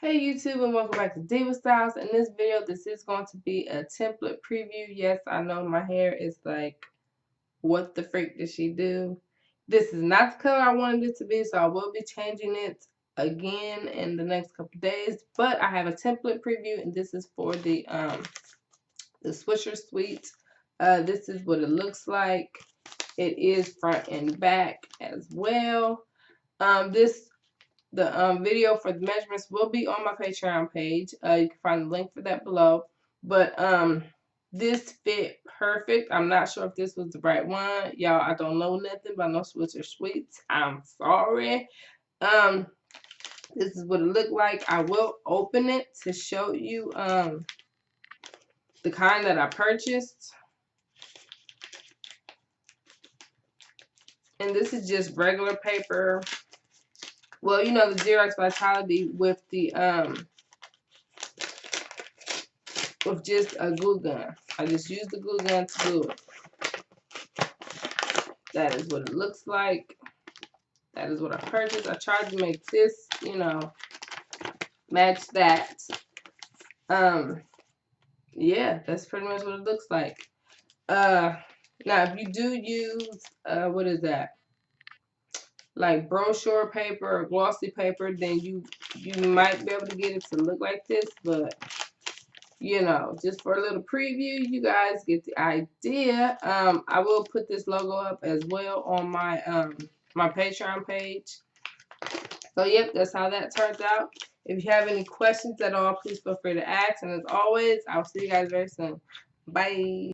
Hey YouTube, and welcome back to Diva Styles. In this video, this is going to be a template preview. Yes, I know my hair is like, what the freak did she do? This is not the color I wanted it to be, so I will be changing it again in the next couple days. But I have a template preview, and this is for the Swisher Sweet. This is what it looks like. It is front and back as well. The video for the measurements will be on my Patreon page. You can find the link for that below. But this fit perfect. I'm not sure if this was the right one. Y'all, I don't know nothing, but I know Swisher Sweets. I'm sorry. This is what it looked like. I will open it to show you the kind that I purchased. And this is just regular paper. Well, you know, the Xerox Vitality with the with just a glue gun. I just used the glue gun to glue it. That is what it looks like. That is what I purchased. I tried to make this, you know, match that. Yeah, that's pretty much what it looks like. Now if you do use what is that? Like brochure paper or glossy paper, then you might be able to get it to look like this, but you know, just for a little preview, you guys get the idea. I will put this logo up as well on my my Patreon page. So yep, that's how that turns out. If you have any questions at all, please feel free to ask. And as always, I'll see you guys very soon. Bye.